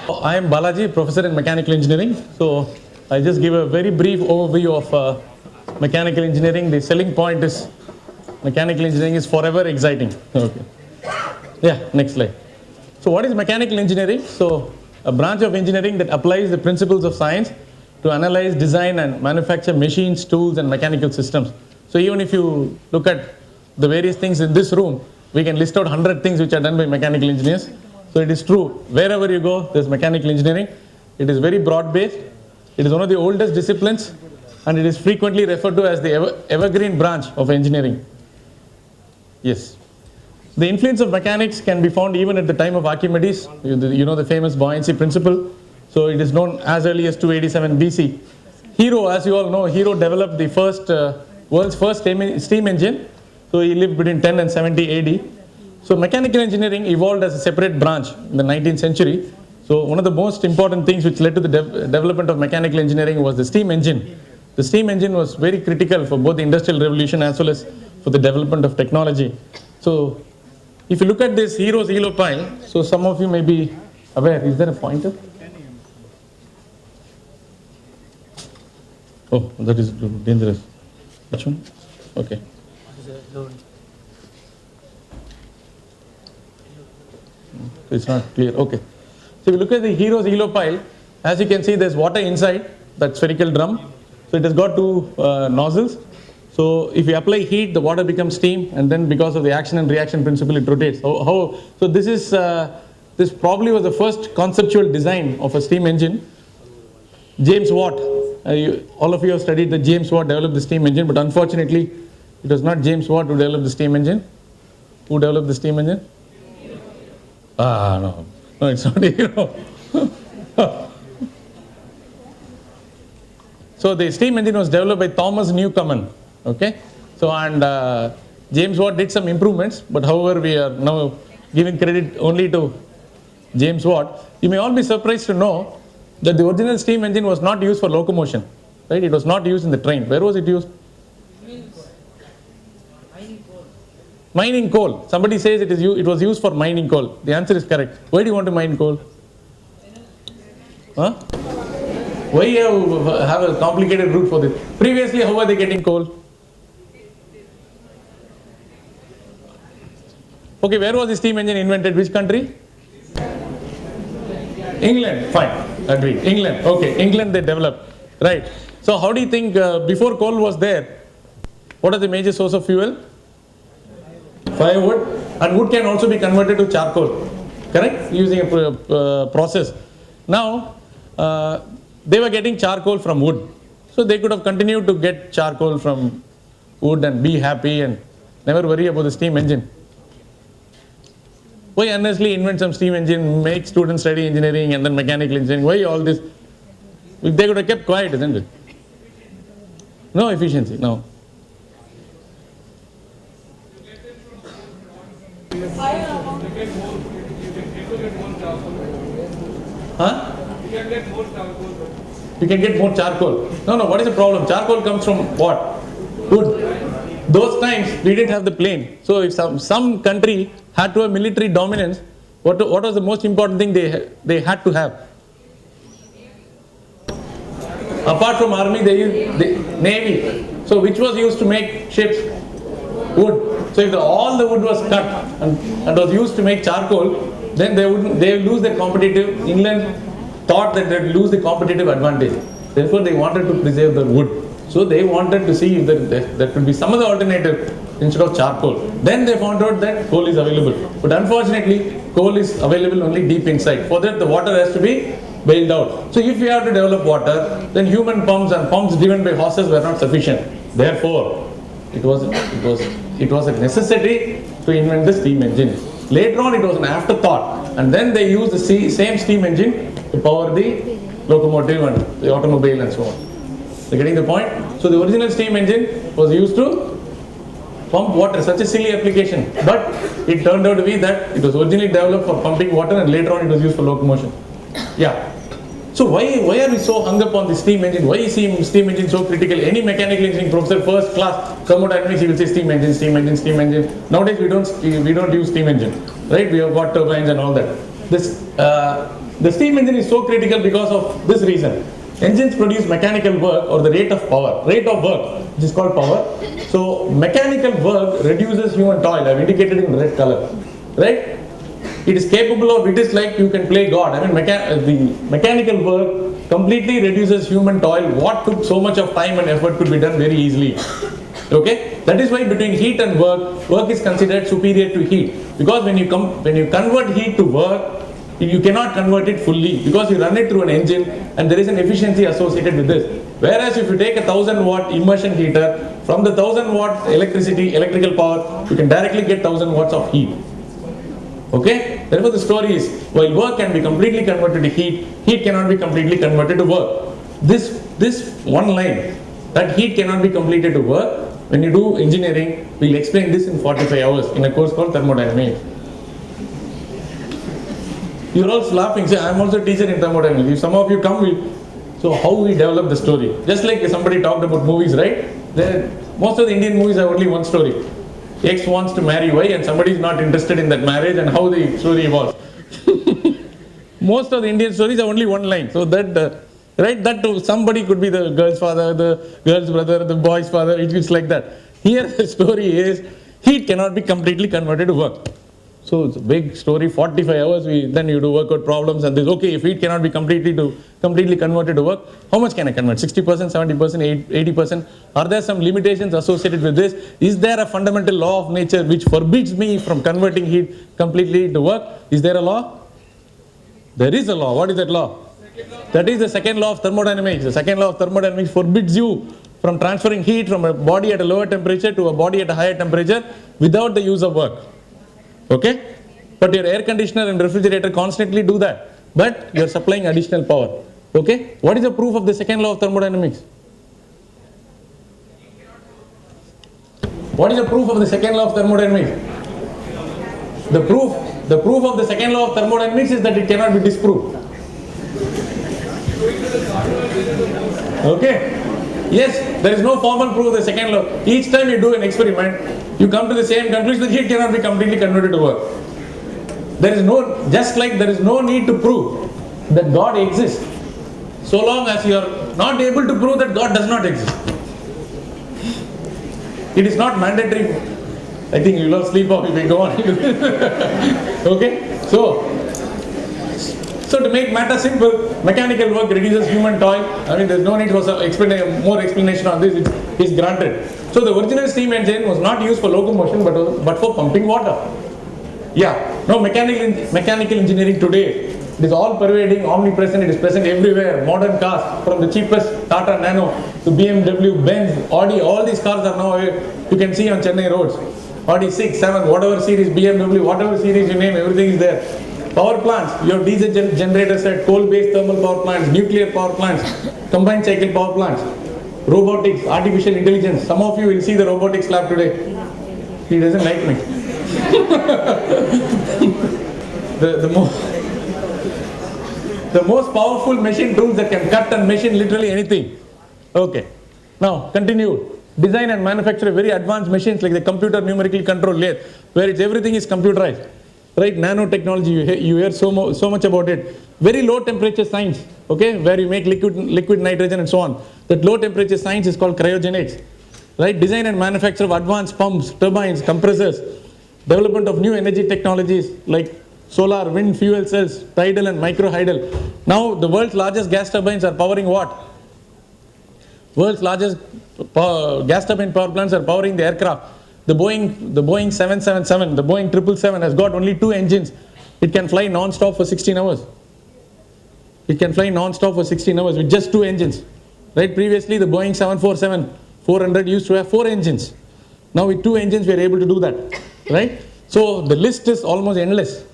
I am Balaji, professor in mechanical engineering. So I just give a very brief overview of mechanical engineering. The selling point is mechanical engineering is forever exciting. Okay. Yeah, next slide. So what is mechanical engineering? So a branch of engineering that applies the principles of science to analyze, design and manufacture machines, tools and mechanical systems. So even if you look at the various things in this room, we can list out 100 things which are done by mechanical engineers. So it is true, wherever you go, there's mechanical engineering. It is very broad-based. It is one of the oldest disciplines and it is frequently referred to as the evergreen branch of engineering. Yes. The influence of mechanics can be found even at the time of Archimedes. You know the famous buoyancy principle. So it is known as early as 287 BC. Hero, as you all know, Hero developed the world's first steam engine. So he lived between 10 and 70 AD. So mechanical engineering evolved as a separate branch in the 19th century. So one of the most important things which led to the development of mechanical engineering was the steam engine. The steam engine was very critical for both the industrial revolution as well as for the development of technology. So if you look at this Hero's Elo pile, so some of you may be aware, is there a pointer? Oh, that is dangerous. Which one? Okay. It's not clear. Okay. So if you look at the Hero's Elo pile, as you can see, there's water inside that spherical drum. So it has got two nozzles. So if you apply heat, the water becomes steam, and then because of the action and reaction principle, it rotates. So this probably was the first conceptual design of a steam engine. James Watt, all of you have studied that James Watt developed the steam engine, but unfortunately, it was not James Watt who developed the steam engine. Who developed the steam engine? No, it's not Hero. So the steam engine was developed by Thomas Newcomen. Okay. So and James Watt did some improvements, but however we are now giving credit only to James Watt. You may all be surprised to know that the original steam engine was not used for locomotion. Right? It was not used in the train. Where was it used? Mining coal. Somebody says it was used for mining coal. The answer is correct. Why do you want to mine coal? Huh? Why you have a complicated route for this? Previously, how were they getting coal? Okay, where was the steam engine invented? Which country? England. Fine. Agreed. England. Okay, England they developed. Right. So how do you think before coal was there, what is the major source of fuel? Firewood, and wood can also be converted to charcoal, correct? Using a process. Now, they were getting charcoal from wood. So they could have continued to get charcoal from wood and be happy and never worry about the steam engine. Why honestly invent some steam engine, make students study engineering and then mechanical engineering? Why all this? They could have kept quiet, isn't it? No efficiency, no. Huh? You can get more charcoal. No, what is the problem? Charcoal comes from what? Wood. Those times we didn't have the plane. So if some country had to have military dominance, what was the most important thing they had to have? Apart from army, they used the navy. So which was used to make ships? Wood. So if all the wood was cut and was used to make charcoal, then they would lose their competitive. England thought that they would lose the competitive advantage. Therefore, they wanted to preserve the wood. So they wanted to see if there could be some other alternative instead of charcoal. Then they found out that coal is available. But unfortunately, coal is available only deep inside. For that, the water has to be bailed out. So if we have to develop water, then human pumps and pumps driven by horses were not sufficient. Therefore, it was a necessity to invent the steam engine. Later on, it was an afterthought, and then they used the same steam engine to power the locomotive and the automobile and so on. You're getting the point? So the original steam engine was used to pump water, such a silly application. But it turned out to be that it was originally developed for pumping water and later on it was used for locomotion. Yeah. So why are we so hung up on the steam engine? Why is steam engine so critical? Any mechanical engineering professor, first class, thermodynamics, he will say steam engine, steam engine, steam engine. Nowadays we don't use steam engine, right? We have got turbines and all that. This The steam engine is so critical because of this reason. Engines produce mechanical work or the rate of work, which is called power. So mechanical work reduces human toil. I've indicated in red color, right? It is capable of, it is like you can play God. I mean, the mechanical work completely reduces human toil. What took so much of time and effort could be done very easily. Okay, that is why between heat and work is considered superior to heat, because when you convert heat to work, you cannot convert it fully because you run it through an engine and there is an efficiency associated with this. Whereas if you take a 1000-watt immersion heater, from the 1000-watt electrical power, you can directly get 1000 watts of heat. Okay, therefore the story is, while work can be completely converted to heat, heat cannot be completely converted to work. This one line, that heat cannot be completed to work, when you do engineering, we'll explain this in 45 hours in a course called thermodynamics. You're all laughing. Say, I'm also a teacher in thermodynamics. If some of you come, so how we develop the story? Just like somebody talked about movies, right? Most of the Indian movies have only one story. X wants to marry Y and somebody is not interested in that marriage and how the story evolves. Most of the Indian stories have only one line. So that, right, that to somebody could be the girl's father, the girl's brother, the boy's father. It's like that. Here the story is, heat cannot be completely converted to work. So it's a big story, 45 hours, then you do workout problems and this, okay, if heat cannot be completely converted to work, how much can I convert? 60%, 70%, 80%? Are there some limitations associated with this? Is there a fundamental law of nature which forbids me from converting heat completely to work? Is there a law? There is a law. What is that law? That is the second law of thermodynamics. The second law of thermodynamics forbids you from transferring heat from a body at a lower temperature to a body at a higher temperature without the use of work. Okay? But your air conditioner and refrigerator constantly do that. But you are supplying additional power. Okay? What is the proof of the second law of thermodynamics? What is the proof of the second law of thermodynamics? The proof of the second law of thermodynamics is that it cannot be disproved. Okay? Yes, there is no formal proof of the second law. Each time you do an experiment, you come to the same conclusion that heat cannot be completely converted to work. There is no, just like there is no need to prove that God exists, so long as you are not able to prove that God does not exist. It is not mandatory. I think you will all sleep off if we go on. Okay? So to make matter simple, mechanical work reduces human toil. I mean, there's no need for more explanation on this. It is granted. So the original steam engine was not used for locomotion, but for pumping water. Yeah. Now mechanical engineering today, it is all pervading, omnipresent. It is present everywhere. Modern cars, from the cheapest Tata Nano to BMW, Benz, Audi, all these cars are now you can see on Chennai roads. Audi 6, 7, whatever series, BMW, whatever series you name, everything is there. Power plants, you have diesel generators at coal-based thermal power plants, nuclear power plants, combined cycle power plants, robotics, artificial intelligence. Some of you will see the robotics lab today. He doesn't like me. the most powerful machine tools that can cut and machine literally anything. Okay. Now, continue. Design and manufacture very advanced machines like the computer numerically controlled lathe, where everything is computerized. Right, nanotechnology, you hear so much about it. Very low temperature science, okay, where you make liquid nitrogen and so on. That low temperature science is called cryogenics. Right, design and manufacture of advanced pumps, turbines, compressors, development of new energy technologies like solar, wind, fuel cells, tidal and microhydel. Now the world's largest gas turbines are powering what? World's largest gas turbine power plants are powering the aircraft. The Boeing 777, the Boeing 777 has got only 2 engines. It can fly non-stop for 16 hours. It can fly non-stop for 16 hours with just 2 engines. Right? Previously, the Boeing 747-400 used to have 4 engines. Now with 2 engines, we are able to do that. Right? So the list is almost endless.